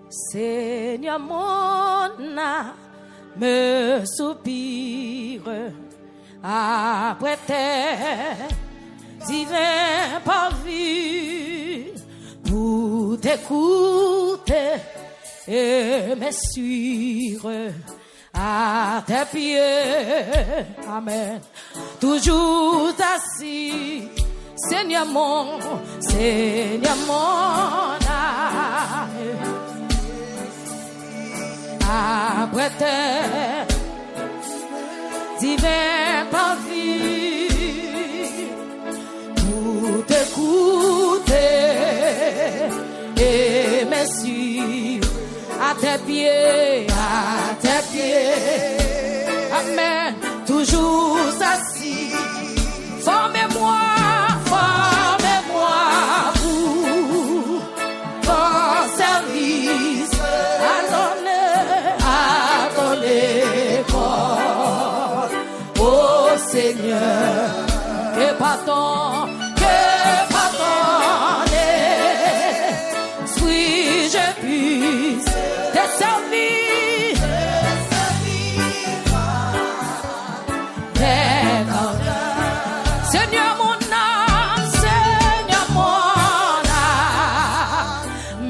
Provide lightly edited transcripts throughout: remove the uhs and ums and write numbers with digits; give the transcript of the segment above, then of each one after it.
Seigneur, mon âme me soupire après tes divins parvis pour t'écouter et me suivre à tes pieds. Amen. Toujours assis, Seigneur mon âme, après tes divins parvis pour t'écouter et me suivre à tes pieds, Amen. Toujours assis, formez-moi pour ton service, à donner corps au Seigneur, que pardon, suis-je puisse te servir. Seigneur mon âme,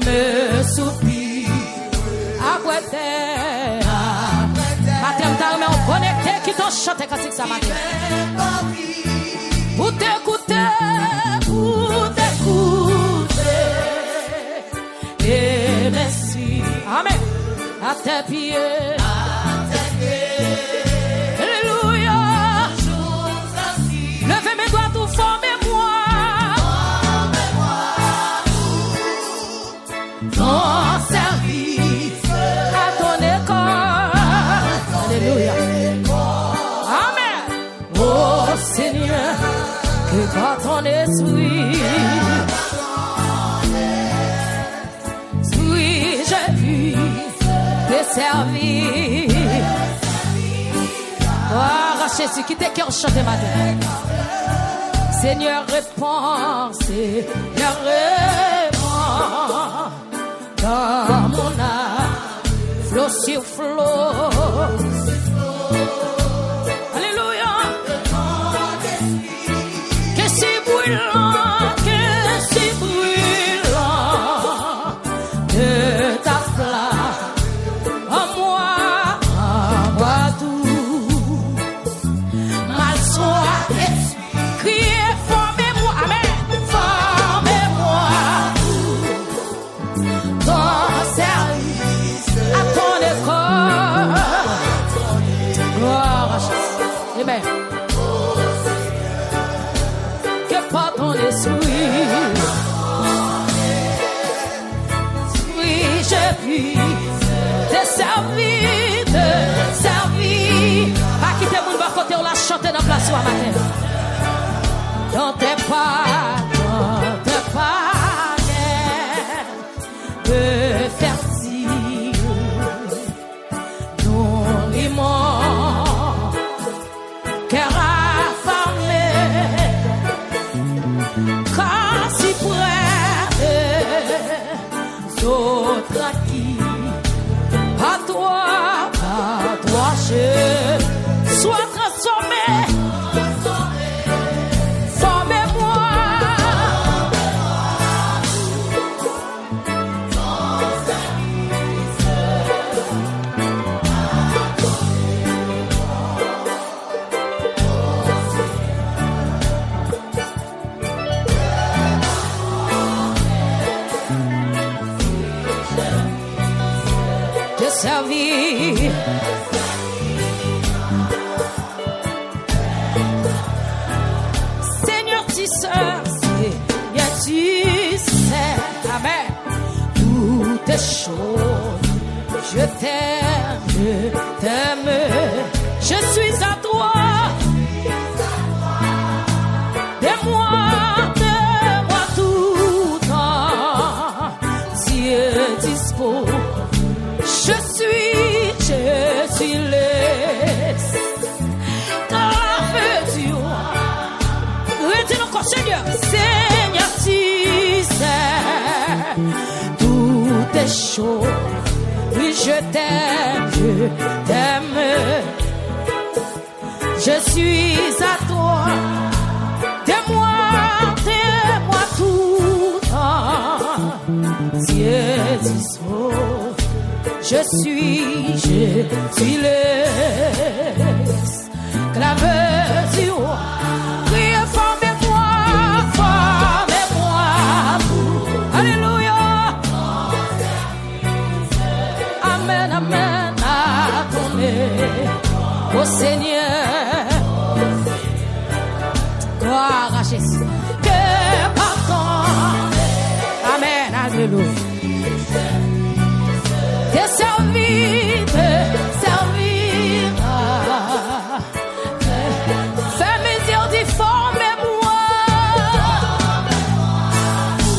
me soupire après terre. Matin, t'as me connecté qui t'ont chanté quand c'est ça matin. Pour t'écouter. Et merci. Amen. À tes pieds. Alléluia. Levez mes doigts, tout formez-moi. Ton service à ton école. Alléluia. Amen. Oh Seigneur, que par ton esprit suis-je puisse te servir. Oh Jésus, qui t'es cœur chanté matin. Seigneur réponds, Seigneur réponds. Dans mon âme, flot sur flot. Alléluia. Que si brûlant, de ta flamme, en moi tout. Mal soit crié, formez-moi, amen, formez-moi ton service à ton école. Gloire à Jésus. Amen. Que par ton esprit, je puis te servir. Pas quitter mon bas côté, on l'a chanté dans la place soir matin. Dans tes pas, de fertile, nourriment, cœur affamé, quand si près d'autres acquis, à toi, je sois transformé. Formez-moi. Te servir. Seigneur, tu sais, amen, toutes les choses, je t'aime, je suis à toi, de moi tout temps, Dieu dispose, je suis laisse, car veux-tu, retiens encore Seigneur, tu sais, toutes les des choses. Oui, je t'aime, je t'aime. Je suis à toi. T'es-moi tout. Jésus, je suis l'esclave du roi. Priez, formez-moi. Alléluia. Amen, amen. Adonné au Seigneur. Gloire à Jésus. Que pardon. Amen, alléluia. T'es servi, fais mesure du formez-moi.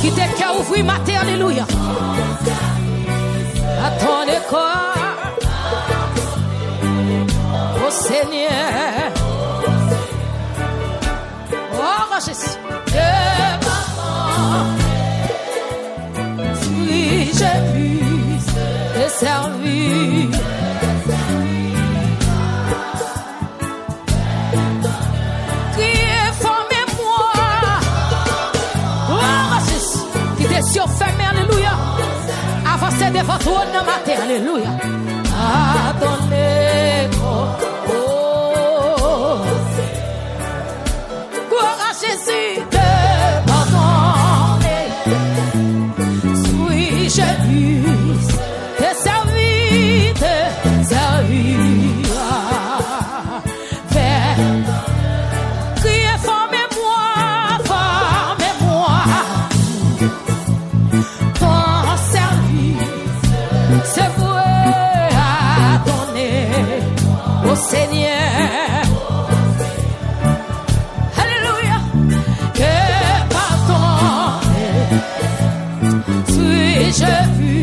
Qui t'es qu'à ouvrir ma terre, alléluia. À ton école, au Seigneur. Oh, Jésus. Que pardon. Oui, j'ai vu. Servi. Criez, formez-moi. Oh, Jésus, qui t'es surfermé, alléluia. Avancez devant toi dans ma terre, alléluia. Adonné, oh, gloire à Jésus, de pardonner. Oui, j'ai vu. Seigneur, alléluia, que pardon, suis-je vu,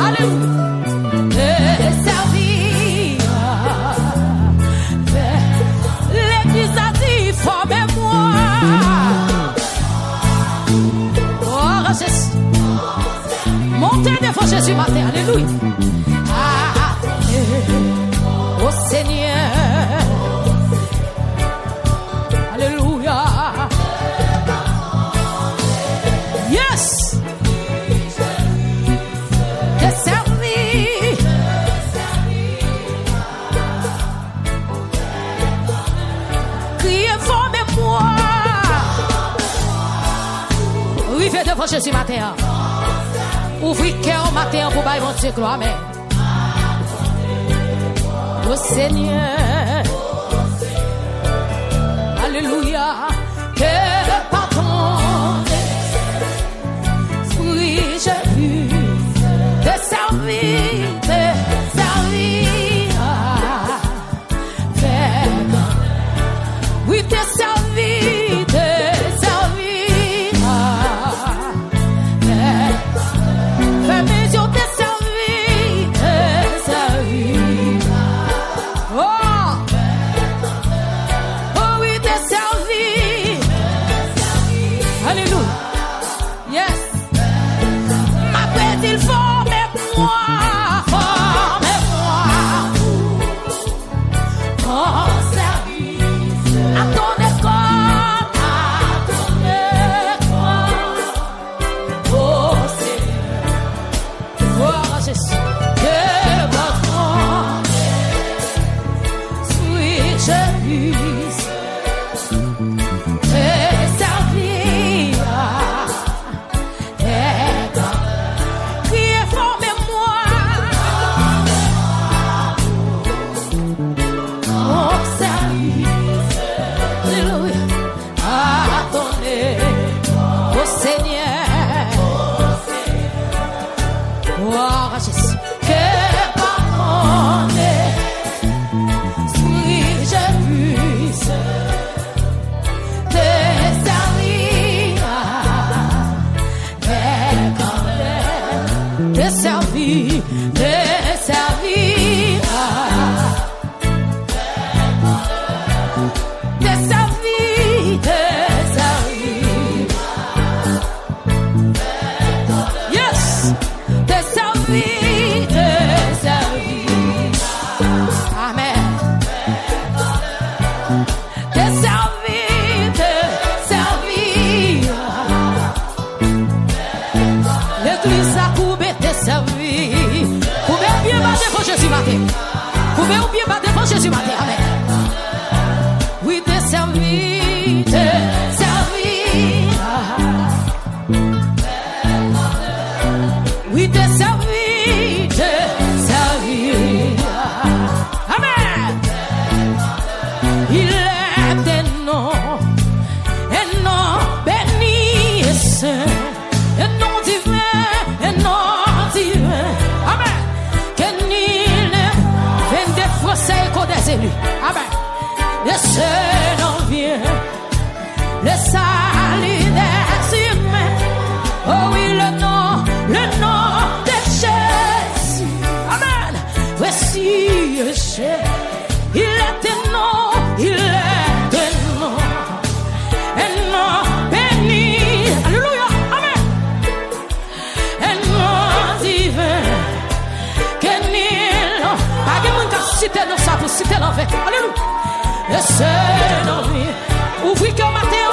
alléluia, te servir, l'église a dit, formez-moi, oh Jésus, montez devant Jésus matin, alléluia, au Seigneur, alléluia, yes, t'es servi, criez, formez-moi, arrivez devant Jésus matin, ouvrez cœur matin pour bailler mon Dieu, gloire, amen. Au Seigneur, alléluia, que pardon, oui, j'ai vu, te servir, oui, te servir, fais mesure, te servir, te servir, te servir. Amen. Te servir, te servir. L'église a coupé te servir. Coupé ou bien battre pour Jésus matin. Coupé ou bien battre pour Jésus matin. Amen. Oui, te servir, te servir. Oui, te servir, te servir. Amen. Il est un nom béni et saint, un nom divin, un nom divin. Amen. Que nul ne vienne défausser qu'au des élus. Amen. Le Seigneur vient, le salut des humains. Oh oui, le nom de Jésus. Amen. Voici Jésus. Il est un nom, il est un nom béni. Alléluia. Amen. Un nom divin. Que nul, pas de monde qui cite nous ça pour citer l'enfer. Alléluia. Le Seigneur vient. Ouvrez que matin.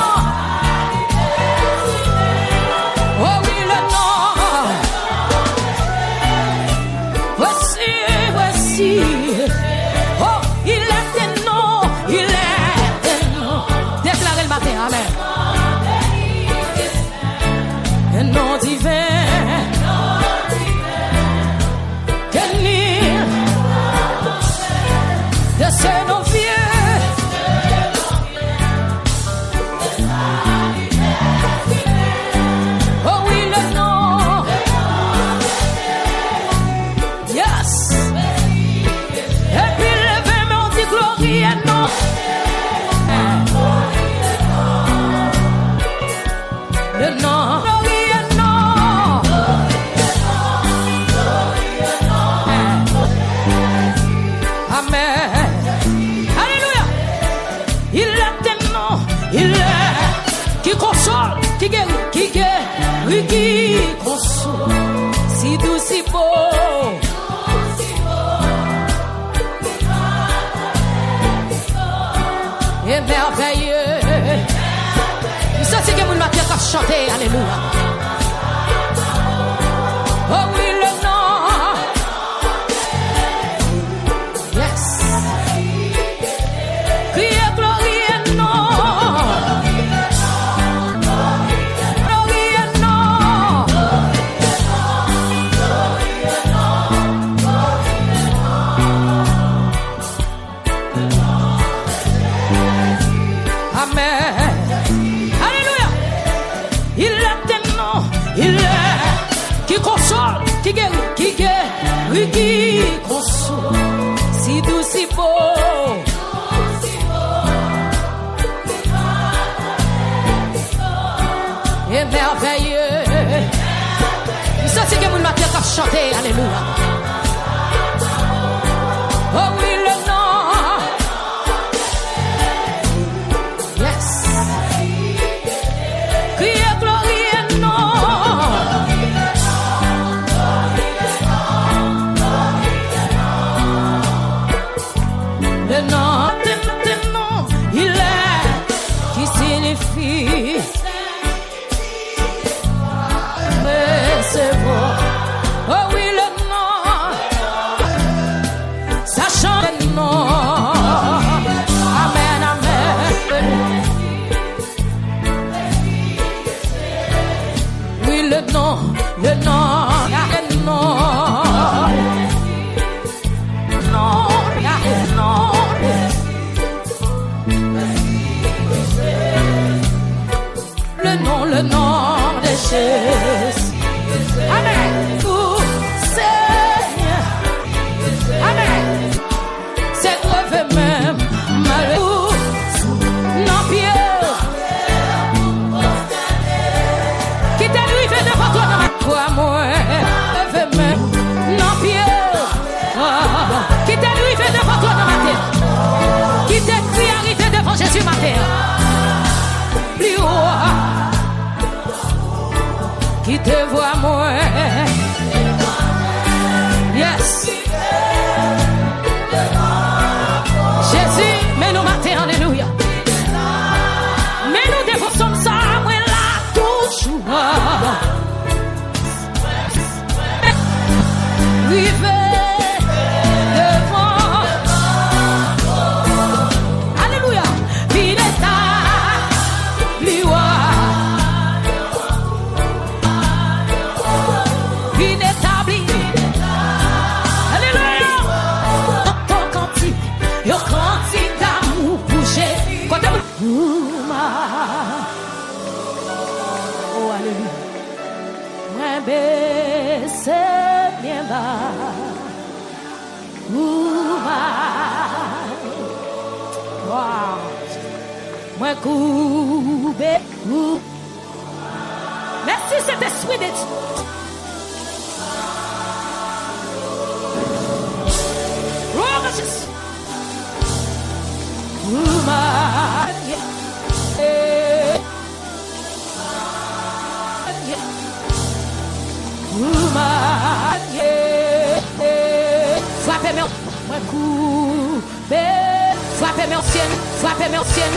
Oh oui, le nom. Voici. Oh, il est un nom. Déclarez le matin, amen. Un nom divin. Que nul. Le Seigneur vient. Le nom, amen. Alléluia. Il est un nom, il est qui console, qui guérit, qui console. Si doux, si beau. Et merveilleux. Ça c'est que vous m'avez chanté, alléluia. Oh oui, le nom. Yes. Criez glorie et nom. Glorie et nom. Amen. Il est qui console, qui guérit, qui console. Si doux, si beau. Et merveilleux. Ça c'est que vous m'avez chanté, alléluia. Oh oui, le nom. Yes. Criez glorie et nom. Le nom, il est qui signifie recevoir. Oh oui, le nom. Merci Saint-Esprit de Dieu. Oh, Jésus. Frappez-moi, frappez-moi ancienne, frappez-moi ancienne,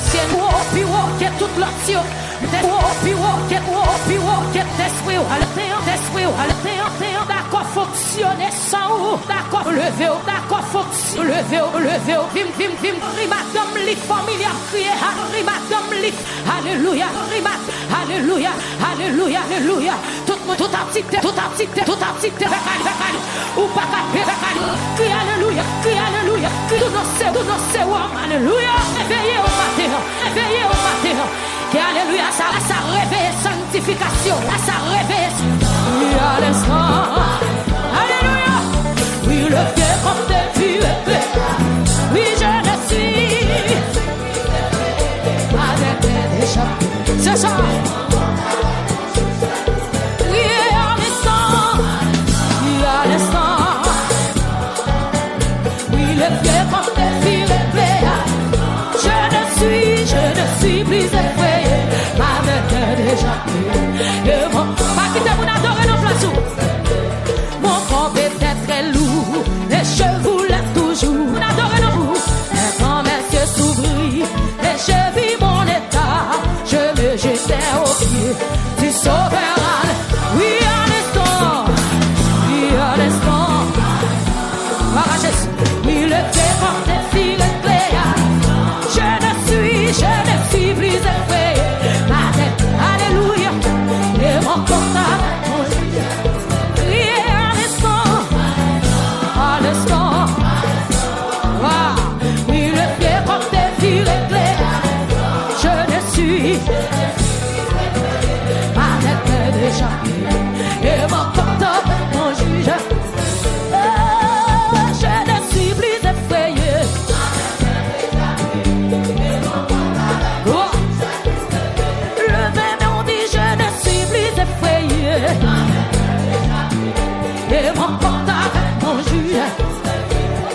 puis qui est toute l'option. D'accord, fonctionner sans ou, d'accord, lever, d'accord, fonctionner, lever, vim, rimadam, li, familia, crier, rimadam, li, alléluia, alléluia, alléluia, alléluia, tout article, ou pas crie alléluia, tout non c'est, alléluia, éveillez au matin, que alléluia, ça réveille sanctification, ça réveille. Oui, à l'instant, alléluia. Oui, le pied comme des vieux. Oui, je ne suis pas déjà. C'est ça. Oui, à l'instant. Oui, à l'instant. Oui, le pied comme des vieux. Je ne suis plus effrayé. Déjà pas quitter mon adorer nos places. Mon corps peut être très lourd, les cheveux lèvent toujours. Mon adorer nos bouts, mais quand mes yeux s'ouvrent, et je vis mon état, je me jetais aux pieds du Sauveur. Oui, à l'instant, voilà Jésus. Oui, le fait comme des filles éclairées. Je ne suis plus effrayé. Alléluia, et mon comptable, oui, à l'instant, wow. Oui, le pied comme des filles éclairées, je ne suis pas déjà, et mon comptable, mon juge, je ne suis plus effrayé. Et mon portable, mon juge.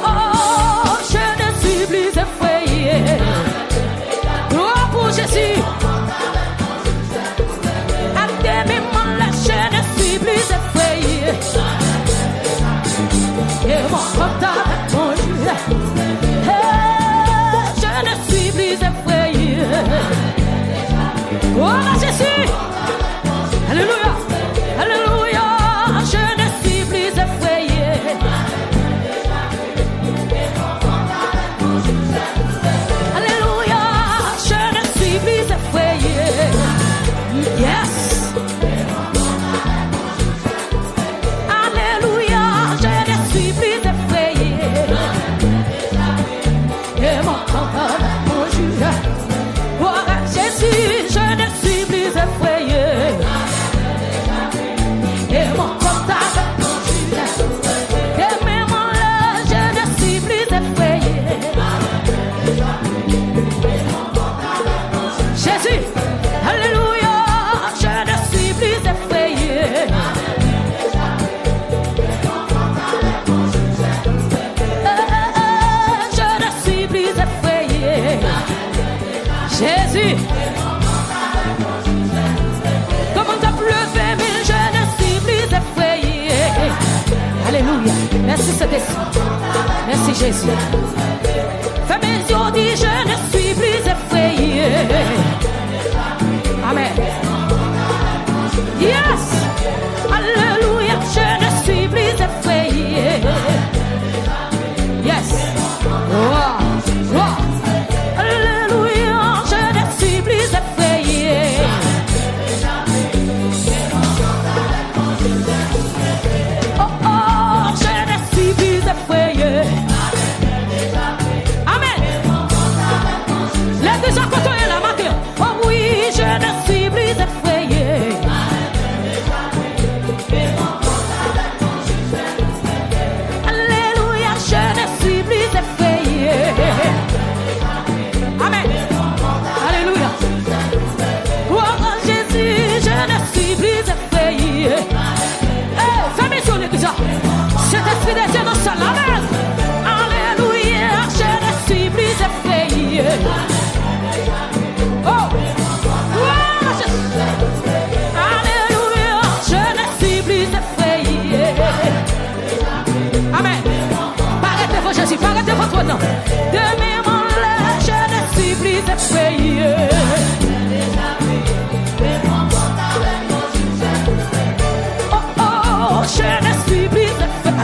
Oh, je ne suis plus effrayé. Gloire pour Jésus. À mes mains, là, je ne suis plus effrayé. Et mon portable, mon juge. Je ne suis plus effrayé. Gloire à Jésus. Alléluia. Alléluia. Je ne suis plus effrayé. Alléluia. Je ne suis plus effrayé. Yes. Alléluia. Je ne suis plus effrayé. Et mon compagnon, mon juge. Gloire à Jésus. Je ne suis plus effrayé. Et mon comptable, mon juge. Et même là, je ne suis plus effrayé. Jésus, alléluia, je ne suis plus effrayé. Je ne suis plus effrayé. Jésus. Comment t'as pleuvé, mais je ne suis plus effrayé. Alléluia. Merci Saint-Esprit. Merci Jésus. Fais mes yeux, dis je ne suis plus effrayé. Amen. Yes. Alléluia. Je ne suis plus effrayé. Yes. Wow. Wow. Alléluia. Je ne suis plus effrayé. Oh, je ne suis plus effrayé.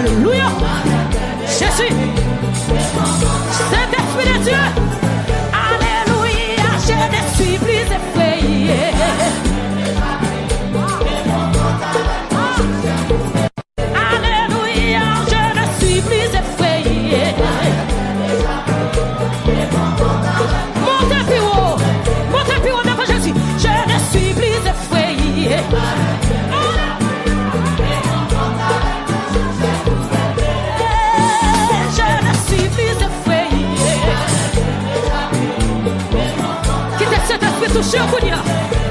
Alléluia. Jésus. Saint-Esprit de Dieu. Alléluia. Je ne suis plus effrayé. Alléluia. Je ne suis plus effrayé. Montez plus haut devant Jésus. Je ne suis plus effrayé. Touché au Kounia.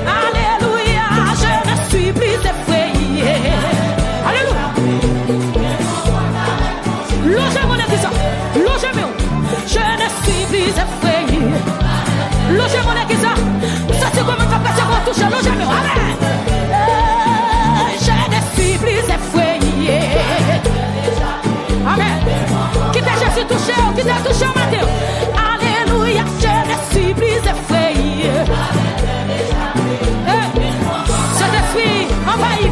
Alléluia, je ne suis plus effrayé. Alléluia. Logez-moi dans ça. Logez-moi. Je ne suis plus effrayé. Logez-moi dans ça. Ça c'est comme un capacité pour toucher. Logez-moi. Amen. Je ne suis plus effrayé. Amen. Qui t'a Jésus touché? Qui t'a touché au matin? Alléluia, je ne suis plus effrayé. Saint-Esprit, envahis.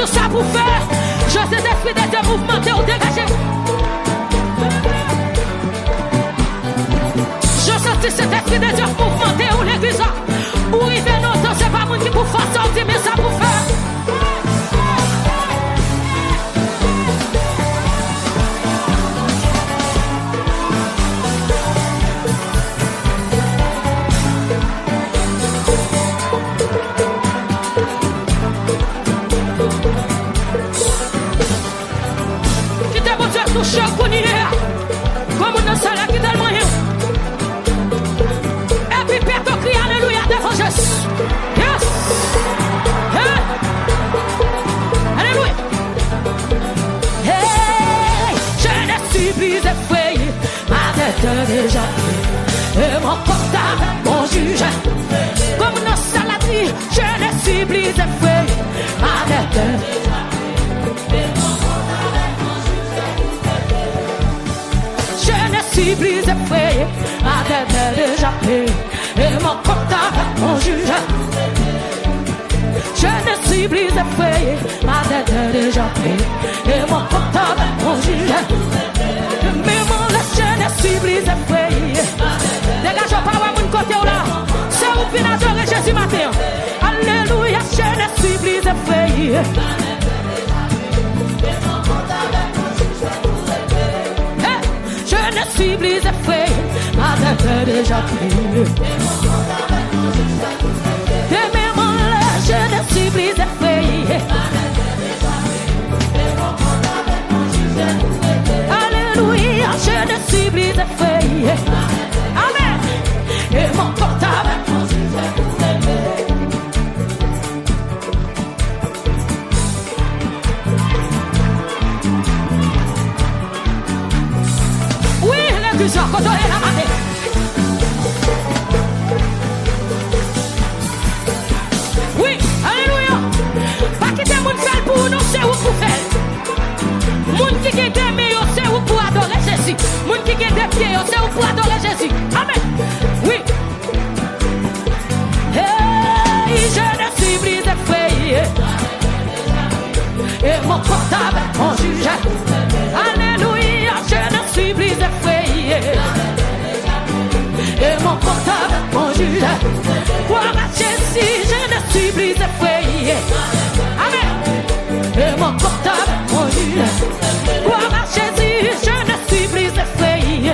Ça pour faire, je sais l'esprit de Dieu mouvementé ou dégagé. Je sens cet esprit de Dieu mouvementé ou l'église. Où il vient notre, c'est pas moi qui pour faire ça, mais ça pour faire. Touché au Kounia. Comme on a ça là qui tellement rien. Et puis Pierre crie alléluia devant Jésus. Yes. Alléluia. Hey, je ne suis plus effrayé. Ma tête déjà. Et mon portable, mon juge. Comme on a ça là dit, je ne suis plus effrayé. Ma tête déjà. Je suis plus effrayé, ma tête est déjà payée, et mon comptable, mon juge. Je ne suis plus effrayé, ma tête est déjà payée, et mon comptable, mon juge. Mais mon là, je ne suis plus effrayé. Dégage pas à mon côté là, c'est où puis adorer Jésus matin. Alléluia, je ne suis plus effrayé. Je suis plus effrayé, ma tête est déjà prise. Et même là, je ne suis plus effrayé. Alléluia, je ne suis plus effrayé. Amen. Et mon portable. Quand on est la matin. Oui, alléluia. Pas quitter mon fait pour nous, c'est où pour faire. Moun qui est aimé, c'est où pour adorer Jésus. Moun qui est des pieds, c'est où pour adorer Jésus. Amen. Oui. Hey, je ne suis plus effrayé. Et mon portable, mon juge. Alléluia, je ne suis plus effrayé. Et mon portable, mon juge. Gloire à Jésus, je ne suis plus effrayé. Amen. Et mon portable, mon juge. Gloire à Jésus, je ne suis plus effrayé.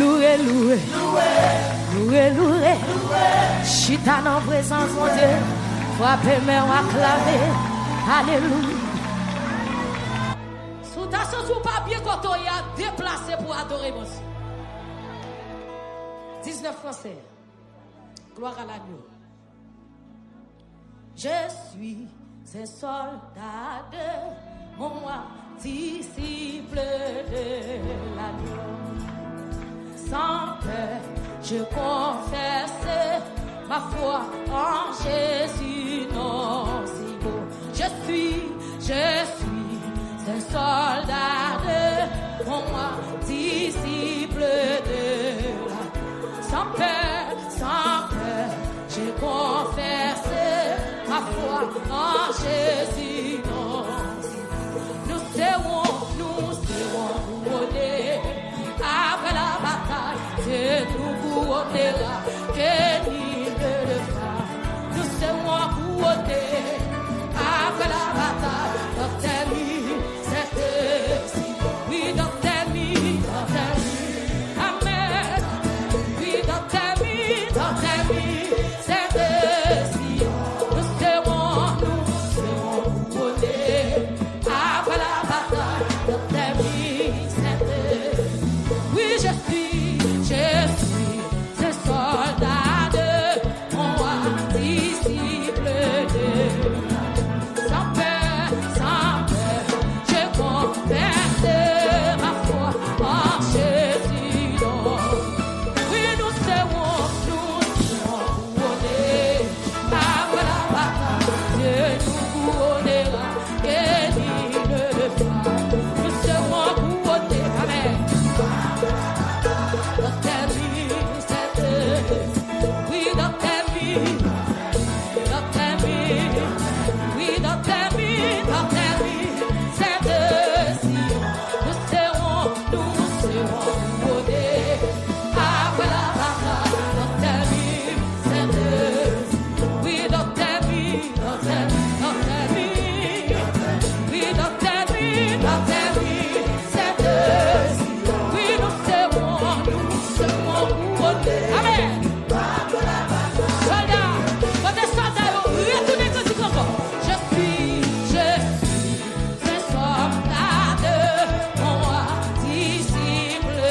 loué, loué, loué, loué. Chita dans présence mon Dieu, frappez main acclamer. Alléluia. Sous ta sous pas bien quand on y a déplacé pour adorer mon Dieu. 19 Français. Gloire à l'agneau. Je suis un soldat de mon roi, disciple de l'agneau. Sans peur, je confesse ma foi en Jésus, non si beau. Je suis un soldat de mon roi, disciple de l'agneau. Sans peur, je confesse ma foi en Jésus, non. Nous serons couronnés après la bataille, c'est nous couronnera, que nul ne le fera. Nous serons couronnés après la bataille, dans tes nuits, c'est ainsi. Oui, dans tes nuits, amen. Oui, dans tes nuits, c'est ainsi. Nous serons couronnés après la bataille, dans tes nuits, c'est ainsi. Oui, je suis ce soldat de mon roi, disciple de sans peur, je confesse ma foi en Jésus. Oui, nous serons couronnés après la bataille, Dieu nous couronnera, et nul ne le fera. Nous serons couronnés, amen. Dans ta vie, c'est oui, dans ta vie, oui, dans ta vie, c'est si nous serons couronnés après la bataille. Dans ta vie, c'est oui, dans ta vie, oui, dans ta vie, c'est oui, nous serons couronnés. Amen. Soldats, quand les soldats retournez quand tu comprends. Je suis un soldat de mon roi, disciple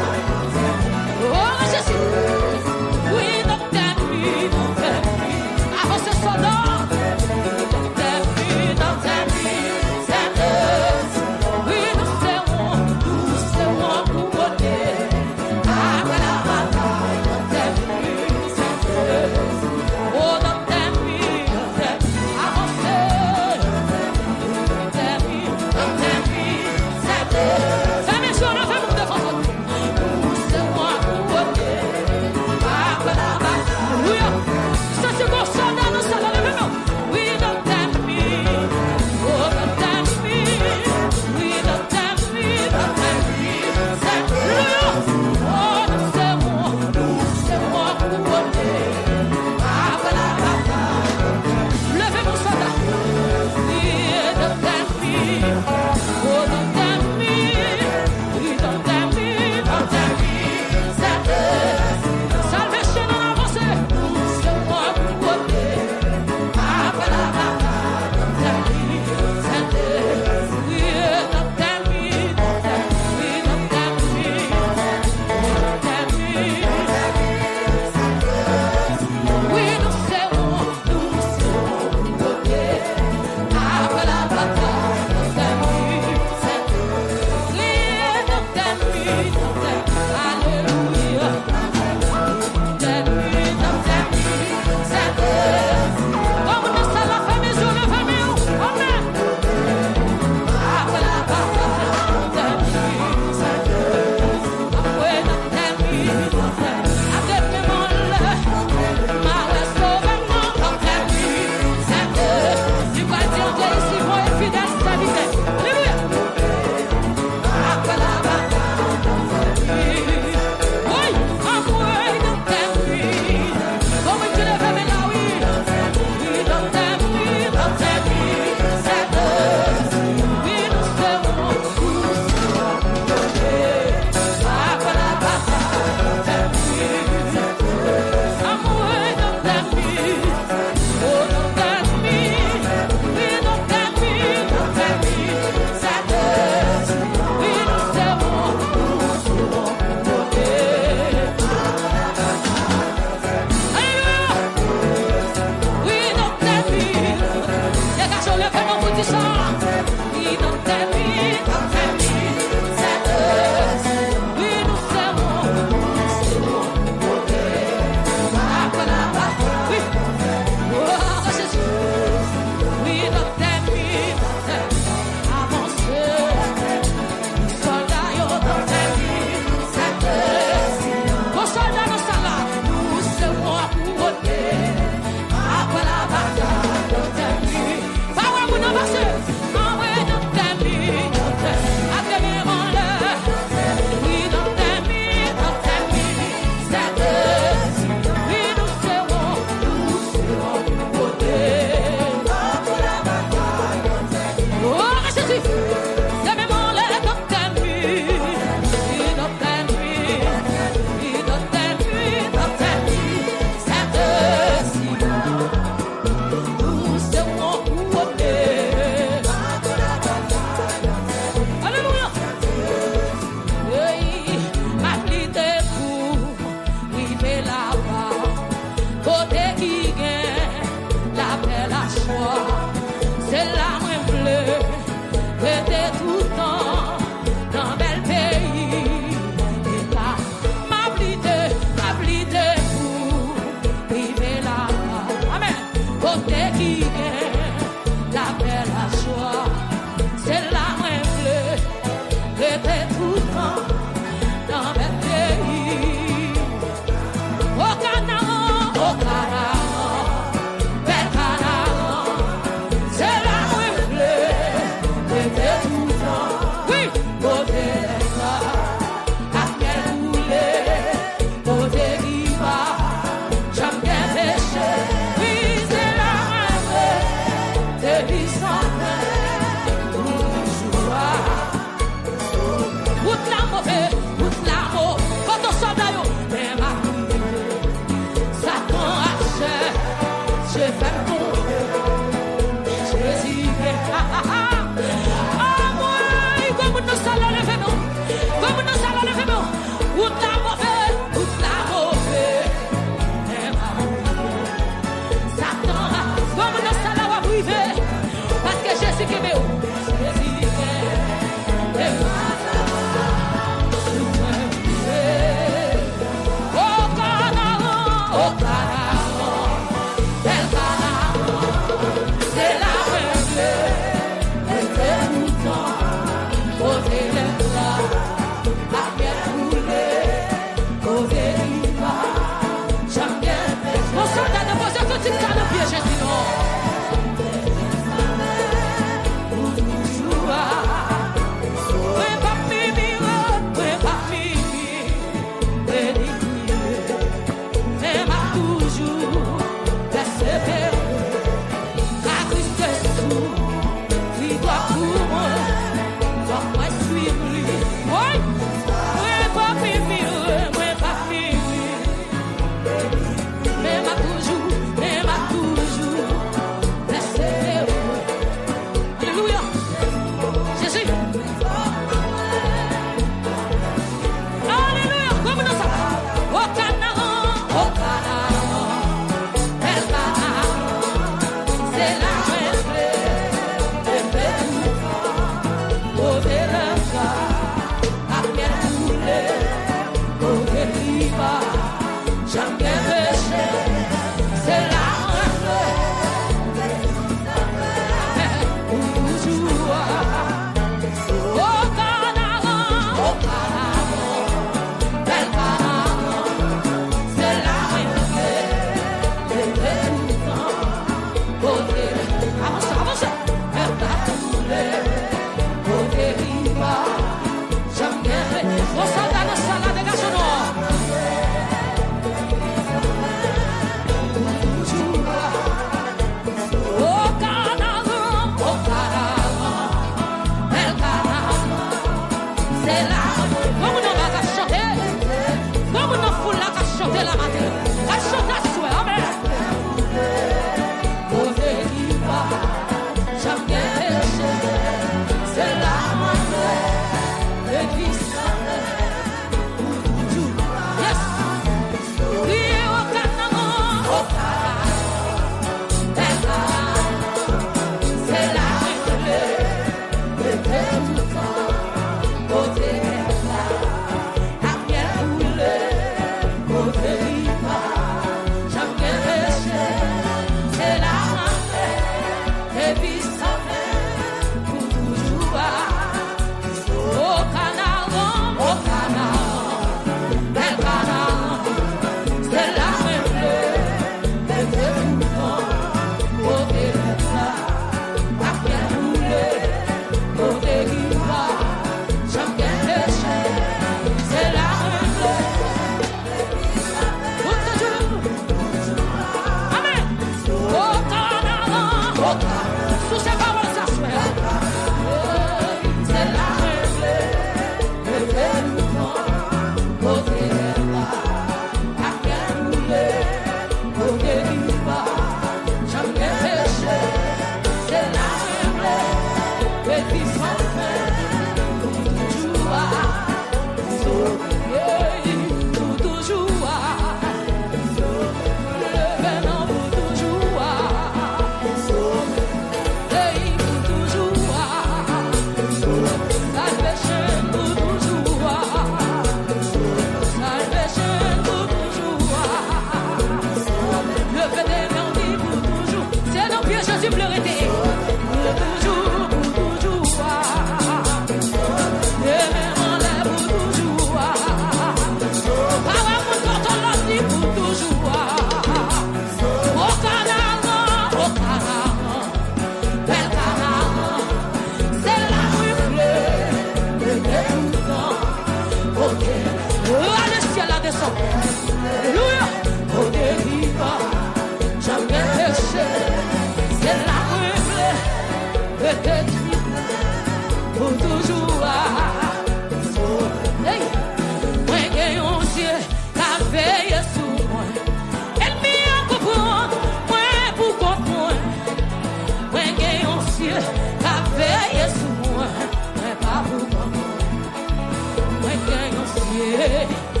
Yeah.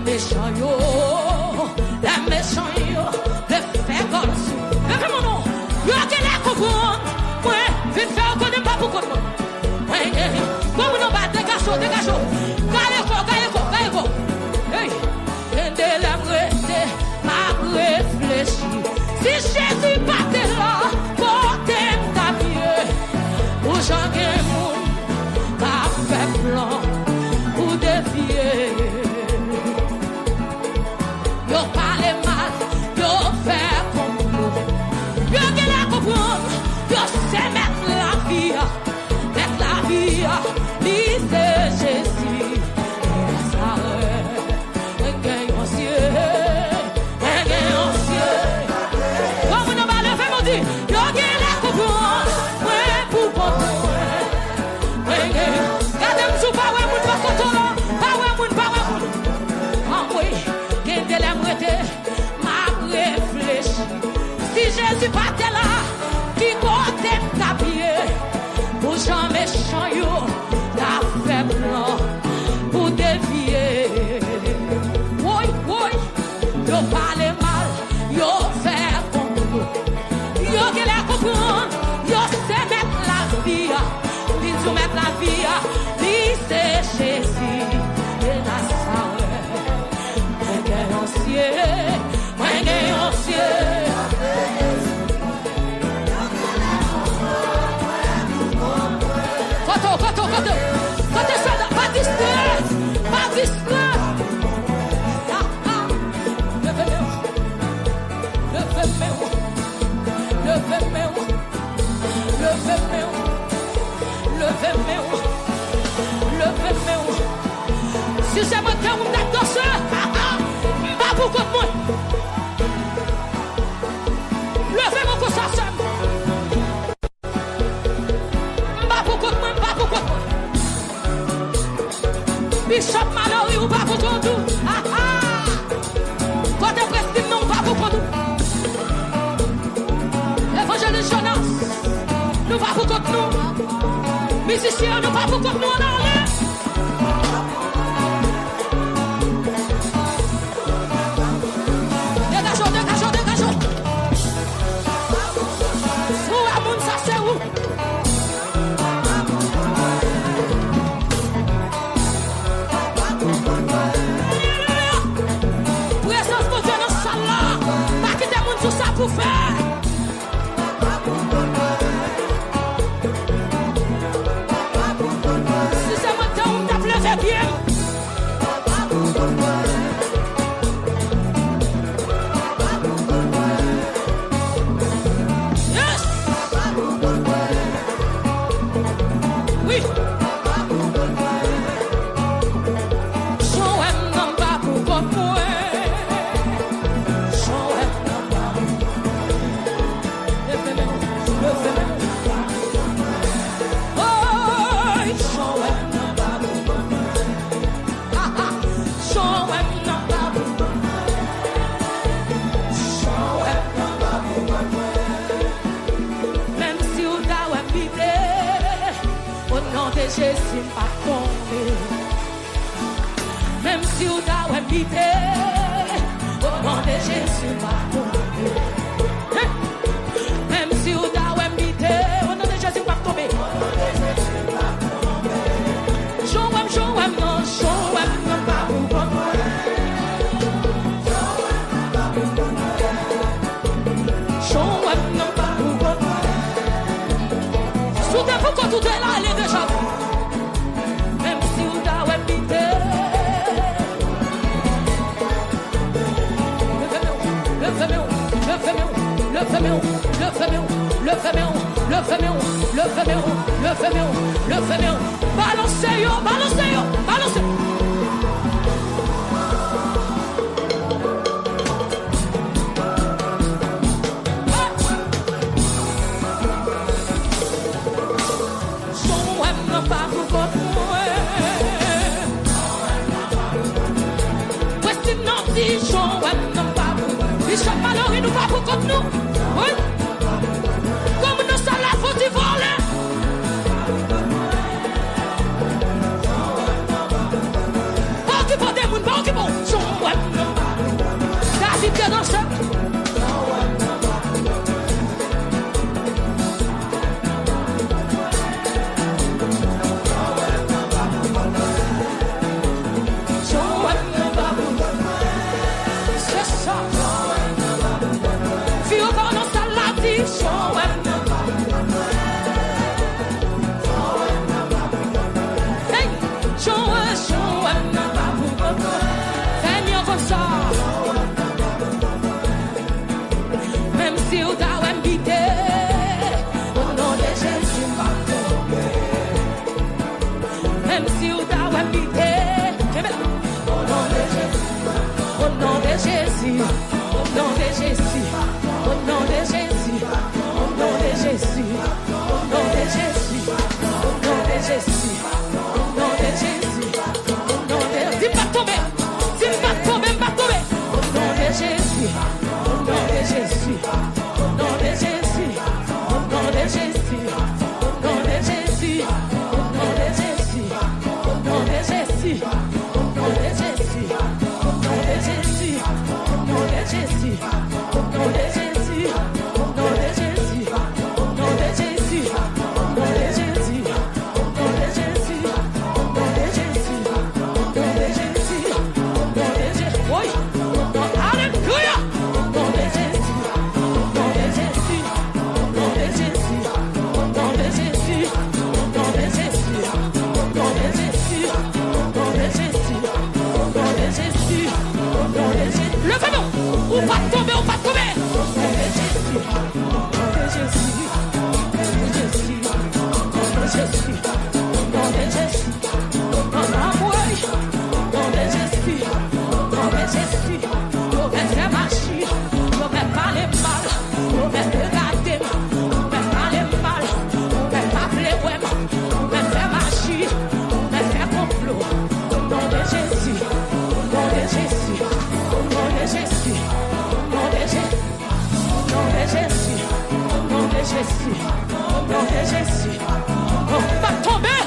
méchants yo, les méchants yo, les fait comme ça. Levez mon nom, yo qui les comprendre. Ouais, vite faire qu'on n'est pas pour qu'on. Ouais, comme nous bat dégagez. Gaïko. Hey, et la rester, m'a réfléchi. Si Jésus partait là, portez ta vie. Pour changer monde, qu'a fait plan, pour défier. Yo parle mal, yo fait comme nous. Yo qui la comprendre, yo sait mettre la vie. Lisez Jésus, comme on va le faire, on dit, yo qui la comprendre, ouais, pour comprendre. Gardez-moi sous pas ouais, moun pas contrôlant, pas ouais. Ah oui, qu'est-ce que l'aimait, m'a réfléchi. Si Jésus partait là, qui côté tapier, pour jamais méchant yo, t'as fait plan pour dévier. Oui, yo parle mal, yo fait comme nous. Yo qui les comprendre, yo sait mettre la vie, dit sous mettre la vie, dit c'est Jésus et Nazareth. Moi ancien. Côté ça, pas distrait. Levez-moi. Si c'est moi qui vous êtes dans ce, pas pour contre moi. Levez-moi comme ça. Pas pour contre moi. Bishop Mallory ou pas pour contre nous. Côté Prestige non pas pour contre nous. Évangéliste Jonas, nous pas pour contre nous. Musiciens, nous pas pour contre nous. Dégagez. Où est mon ça c'est où? Présence de Dieu dans salle là. Pas quitter mon tout ça pour faire. Si c'est mon temps, on tape le bien. Jésus pas tombé. Même si on a invité, au nom de Jésus pas tombé. Même si on a invité, au nom de Jésus pas tombé. Joëm, non, pas pour moi. Joëm, non, pas pour moi. Soudain, pourquoi tout est là, elle est déjà. Le fameux. Balancez-yo. Bishop Mallory nous pas pour contre nous. Oui. Comme nous sommes là, faut y voler. Pas occupant des mouns, pas occupant. nom de Jésus, au nom de Jésus, au nom de Jésus, au nom de Jésus, au nom de Jésus, au nom de Jésus, au nom de Jésus, au nom de Jésus. Dis pas tomber, pas tomber. Au nom de Jésus, au nom de Jésus, au nom de Jésus, au nom de Jésus, au nom de Jésus, au nom de Jésus, au nom de Jésus, au nom de Jésus, au nom de Jésus, au nom de Jésus, au nom de Jésus, au nom de Jésus, au nom de Jésus, au nom de Jésus, au nom de Jésus, au nom de Jésus, au nom de Jésus, au nom de Jésus. Oui, alléluia. Au nom de Jésus, au nom de Jésus, au nom de Jésus, au nom de Jésus, au nom de Jésus, au nom de Jésus, au nom de Jésus, au nom de Jésus, au nom de Jésus. Levez-nous, ou pas tomber, ou pas tomber. Au nom de Jésus, au nom de Jésus, au nom de Jésus, au nom de Jésus, au nom de Jésus, au nom d'Amoué, au nom de Jésus, au nom de Jésus. On va faire marcher, on va parler mal, on va regarder, on va parler mal, on va parler ouais, on va faire marcher, on va faire complot. Au nom de Jésus, au nom de Jésus, au nom de Jésus, au nom de Jésus, au nom de Jésus, au nom de Jésus, au nom de Jésus, on va tomber.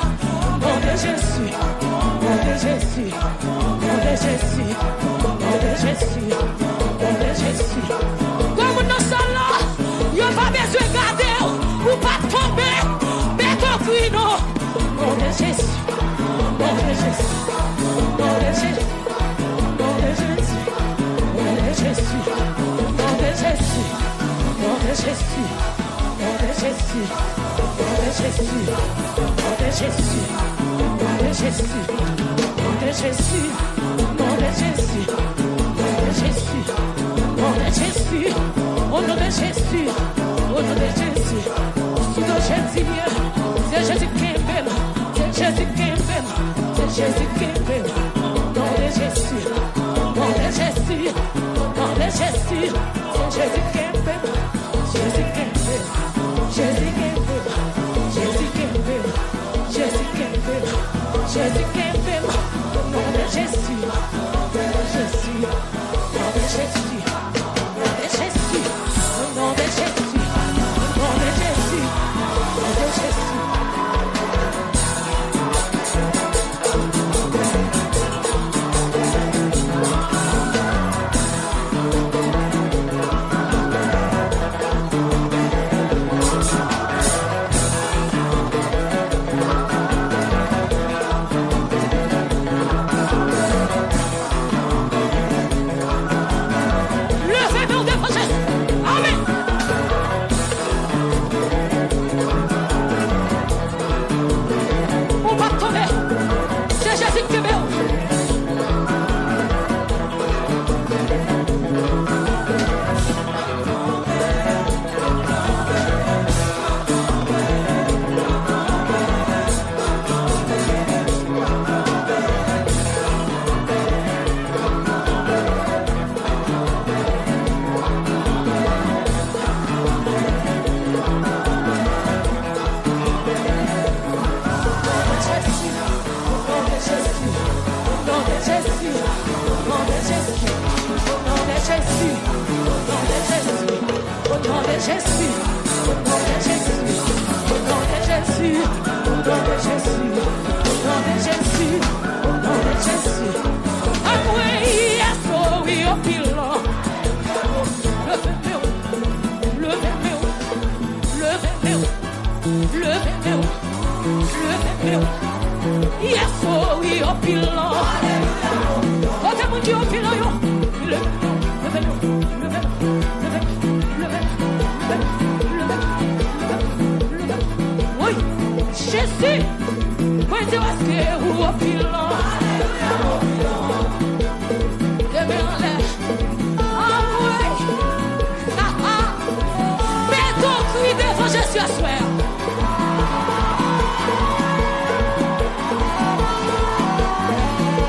Au nom de Jésus, au nom de Jésus, au nom de Jésus, au nom de Jésus, au nom de Jésus. Comme nous sommes là, il n'y a pas besoin de garder ou pas tomber, mais qu'on crie non. Au nom de Jésus, au nom de Jésus, au nom de Jésus, au nom de Jésus, au nom de Jésus, au nom de Jésus, au nom de Jésus, au nom de Jésus, au nom de Jésus, au nom de Jésus, au nom de Jésus, au nom de Jésus, au nom de Jésus, au nom de Jésus, au nom de Jésus, au nom de Jésus, au nom de Jésus, sous le Jésus, c'est Jésus qui est belle, c'est Jésus qui est belle, c'est Jésus qui est belle, au nom de Jésus, au nom de Jésus, au nom de Jésus, c'est Jésus qui est belle, Jésus qui est belle, Jésus qui est belle, Jésus qui est belle, Jésus qui est belle, Jésus qui est belle, au nom de Jésus, au nom de Jésus, au nom de Jésus, au nom de Jésus, au nom de Jésus, au nom de Jésus, au nom de Jésus.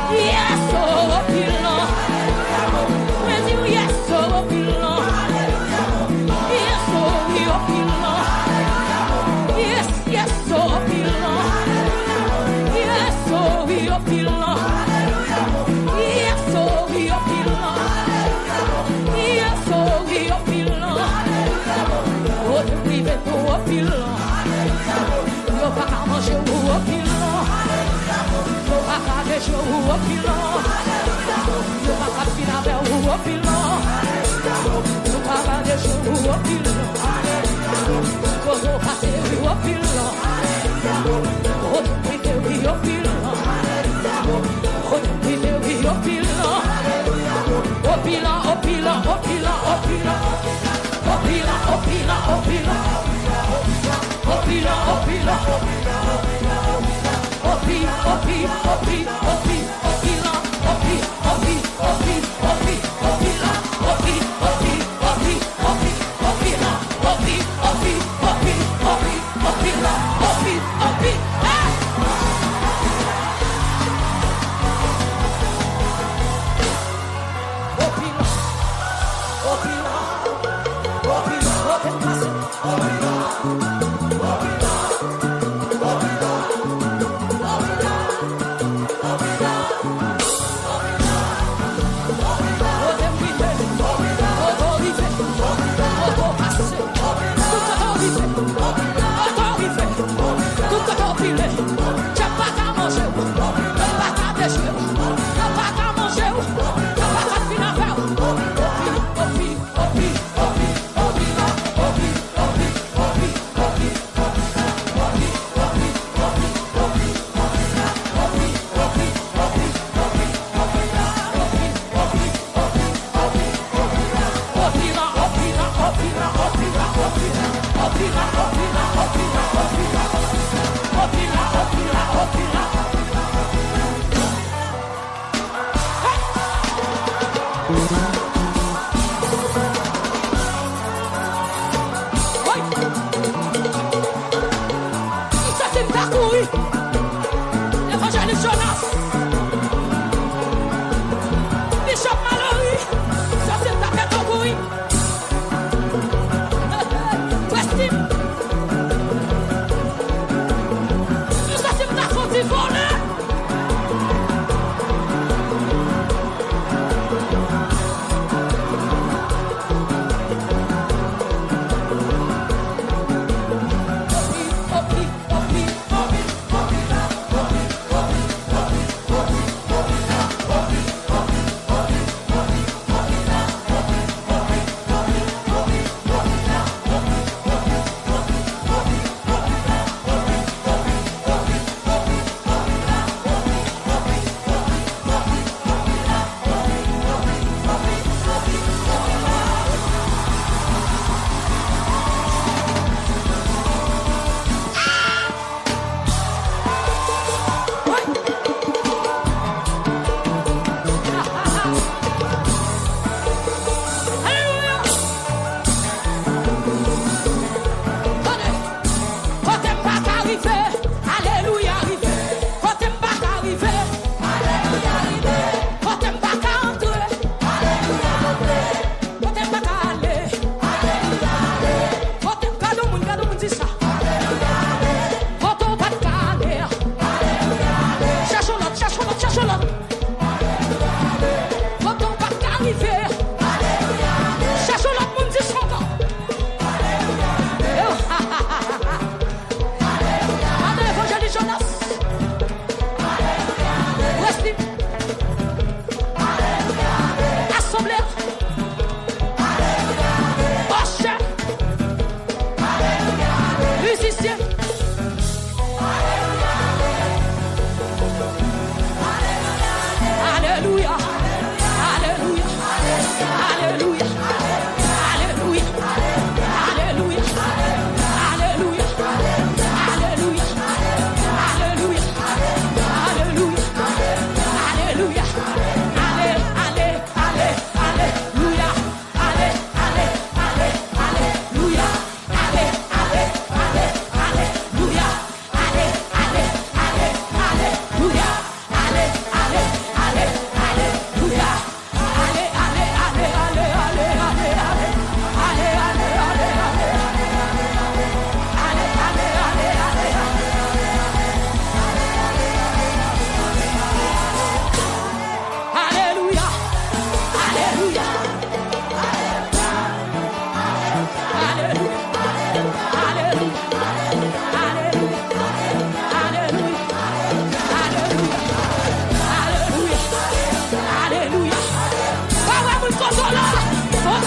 Yes, oh,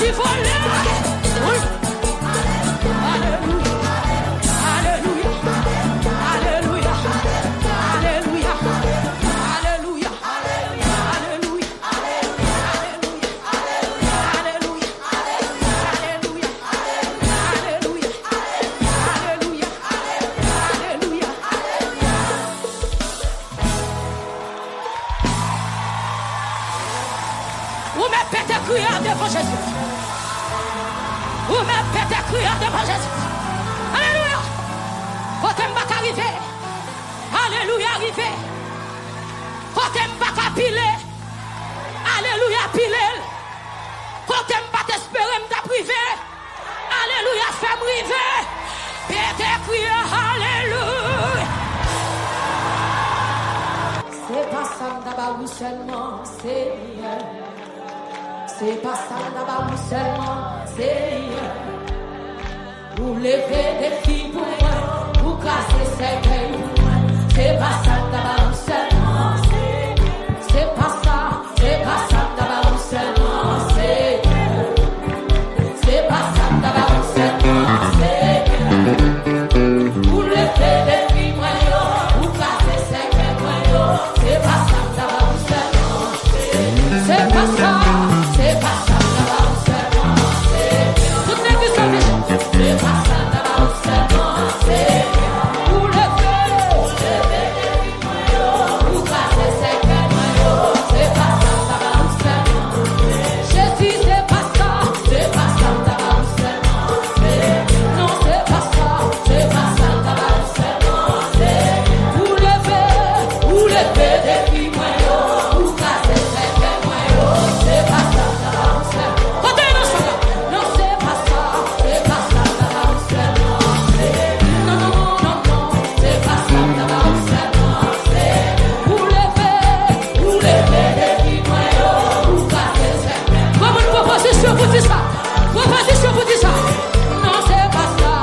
petit volet. Alléluia. Alléluia. Alléluia. Alléluia. Alléluia. Alléluia. Ou me pété crier devant Jésus. Ou me pété crier devant Jésus. Alléluia. Faut t'aimer pas arriver. Alléluia arriver. Faut t'aimer pas piler. Alléluia piler. Faut t'aimer pas t'espérer m'ta privé. Alléluia fais-moi river. Pété crier alléluia. C'est pas ça d'abord seulement, Seigneur. C'est pas ça d'abord seulement, Seigneur. Vous levez des filles pour moi, vous cassez ces veilles pour moi. C'est pas ça d'abord seulement, Seigneur. C'est pas ça d'abord seulement, Seigneur. C'est pas ça d'abord seulement, Seigneur. Vous levez des filles pour moi, vous cassez ces veilles pour moi. C'est pas ça d'abord seulement, Seigneur. C'est pas ça. C'est pas ça d'abord seulement, Seigneur. Toutes les vies sont méchantes. C'est pas ça d'abord seulement, Seigneur. Vous levez des filles moyens, vous cassez ces veilles moyens. C'est pas ça d'abord seulement, Jésus, c'est pas ça d'abord seulement, Seigneur. Non, c'est pas ça d'abord seulement, Seigneur. Vous levez des filles moyens, vous cassez ces veilles moyens. C'est pas ça. Vous dites ça, proposition vous dit ça. Non, c'est pas ça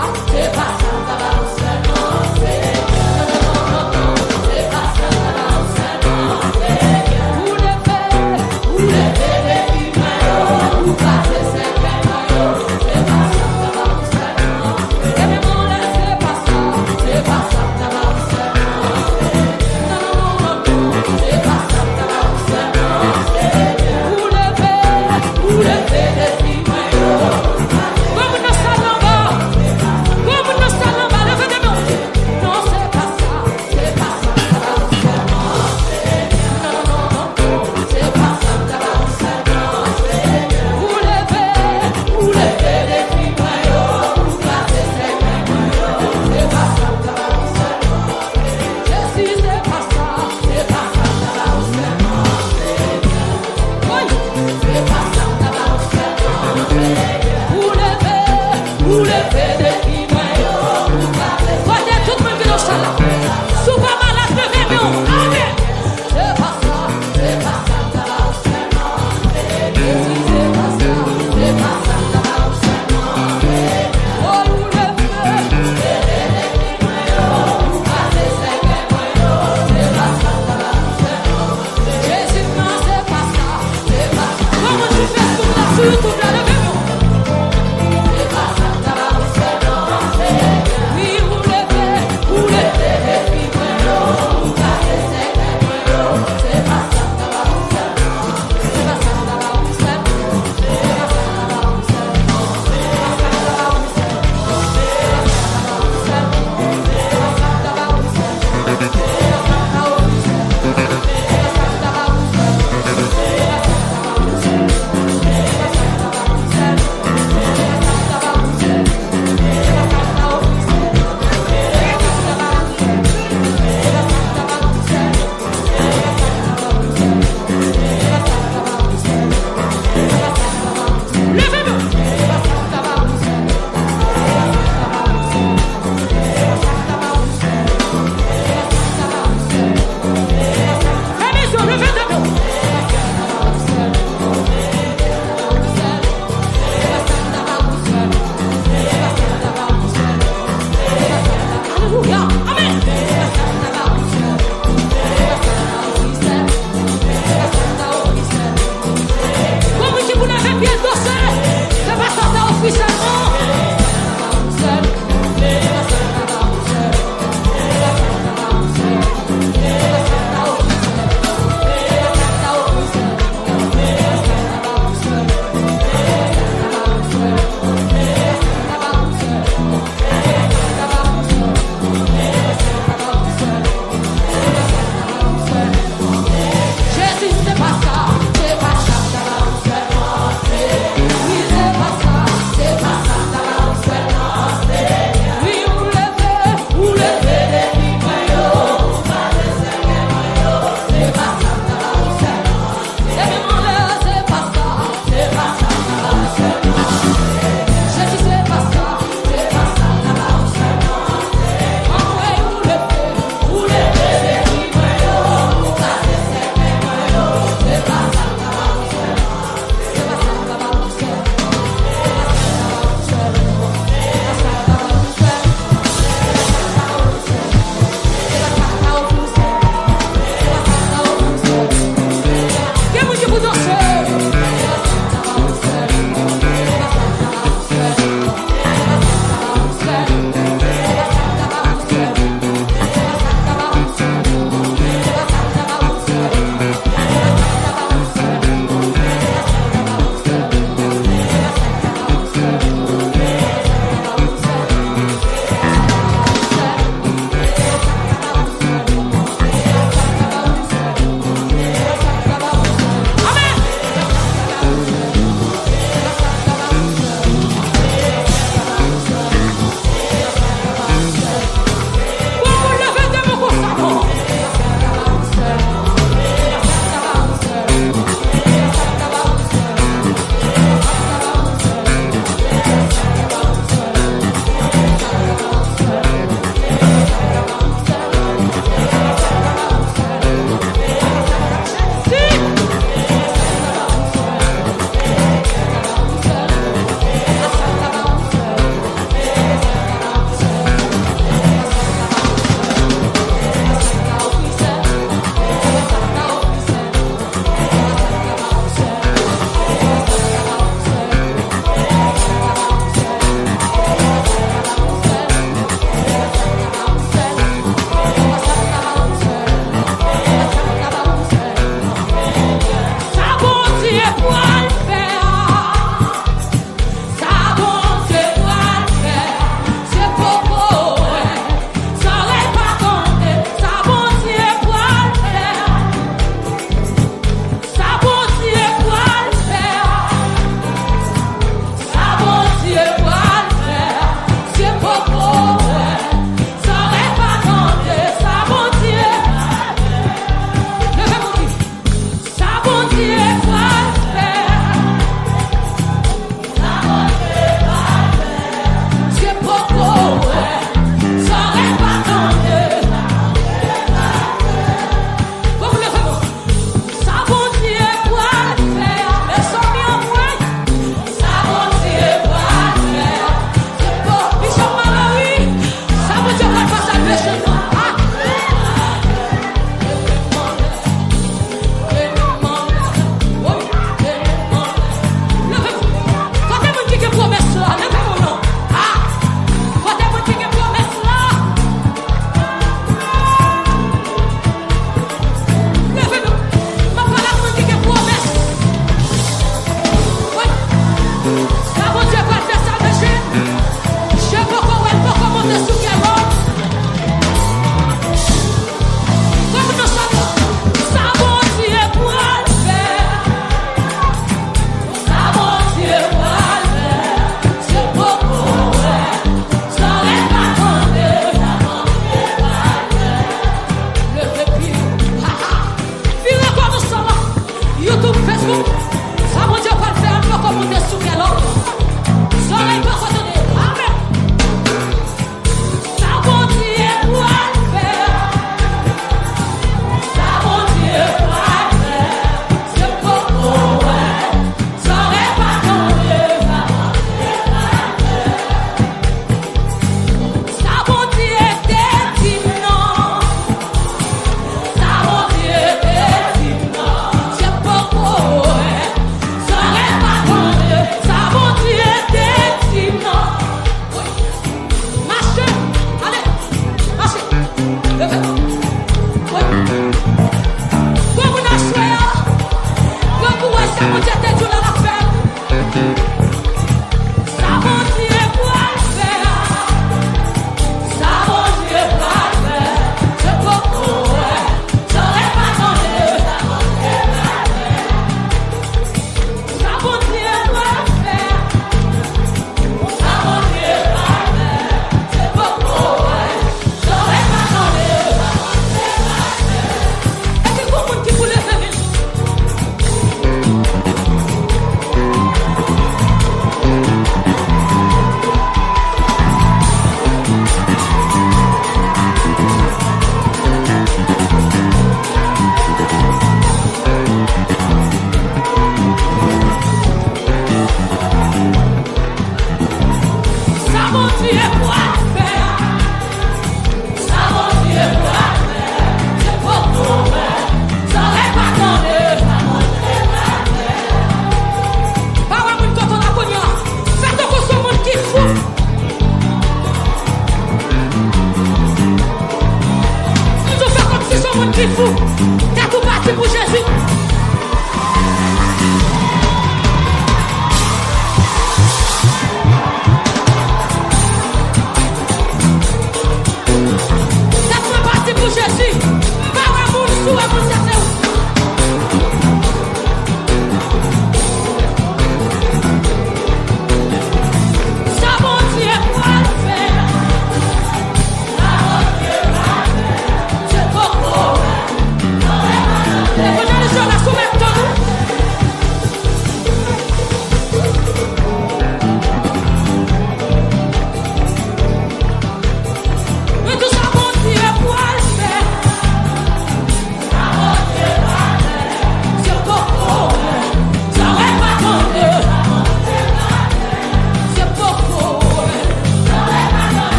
d'abord seulement, Seigneur. Non, c'est pas ça d'abord seulement, Seigneur. Vous levez des filles moyens, vous cassez ces veilles moyens. C'est pas ça d'abord seulement, Seigneur. Et même on laisse, c'est pas ça d'abord seulement, Seigneur. Non, c'est pas ça d'abord seulement, Seigneur. Vous levez des filles moyens. Comme nous sommes en bas, levez des mains. Non, c'est pas ça d'abord seulement, Seigneur. Non, c'est pas ça d'abord seulement, Seigneur. Vous levez des filles moyens, vous cassez ces veilles moyens. C'est pas ça d'abord seulement, Jésus, c'est pas ça d'abord seulement, Seigneur. Oui, c'est pas ça. Vous levez des filles moyens. Voyez tout le monde qui est dans ça là. Souvent malade, levez-vous. Amen. C'est pas ça d'abord seulement, Seigneur. C'est pas ça d'abord seulement, Seigneur. Oh, vous levez des filles moyens. Vous cassez ces veilles moyens. C'est pas ça d'abord seulement, Jésus, non, c'est pas ça. Comment tu fais pour la sur toute la levée?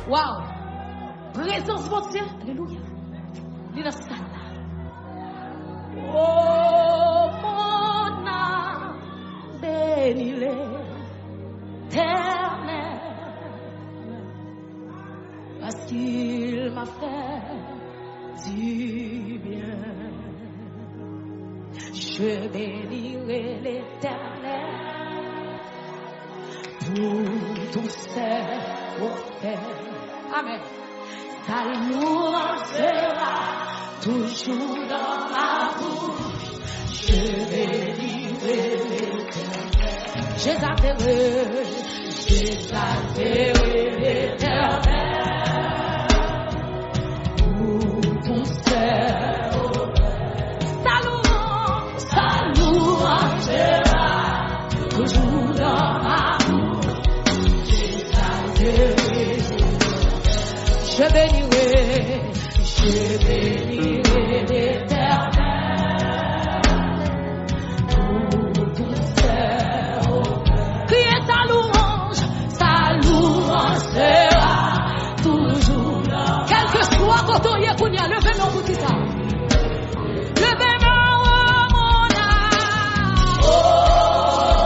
Wow. Présence mon Dieu. Alléluia. Dis la salle. Oh mon âme, bénis l'Éternel, parce qu'il m'a fait du bien. Je bénirai l'Éternel pour tous ses offres. Amen. Ta louange sera toujours dans ma bouche. Je bénirai l'Éternel. J'exalterai l'Éternel pour ton service. Ta louange sera toujours dans ma bouche. J'exalterai. Je bénirai l'Éternel pour tout service. Criez sa louange sera toujours là. Quel que soit quand on y est, qu'on y a, levez-nous pour qui ça. Levez-nous, mon âme. Oh,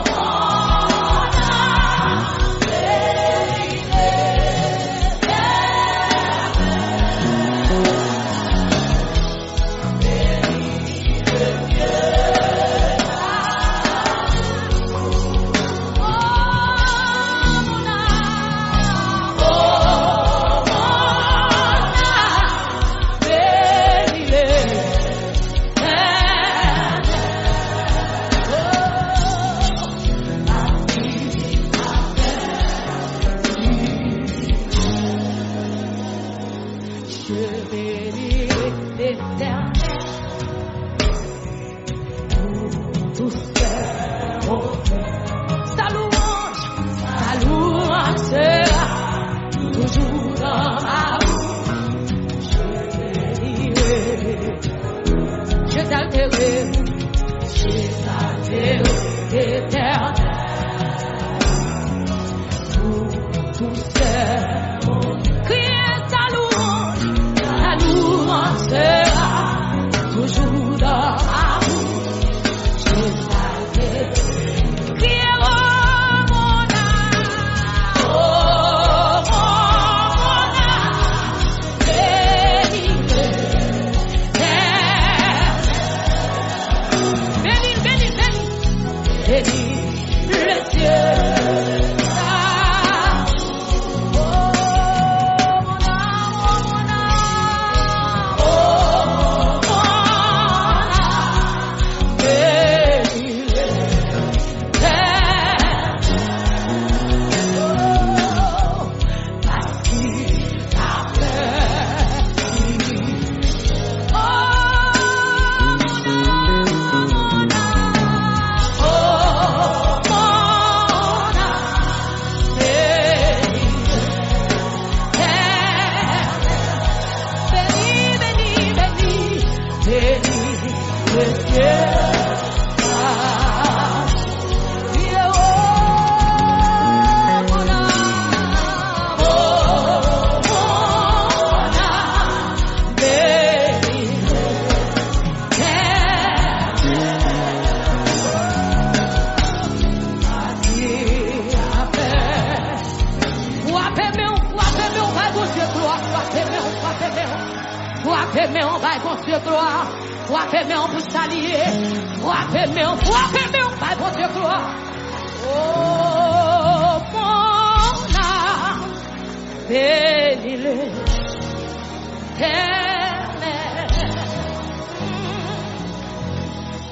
mon âme.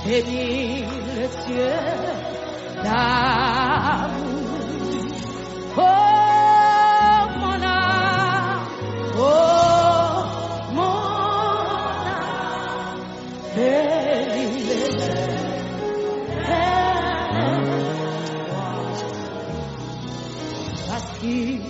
Bénis le Dieu d'amour. Oh mon âme, oh mon âme, bénis le Dieu. Parce qu'il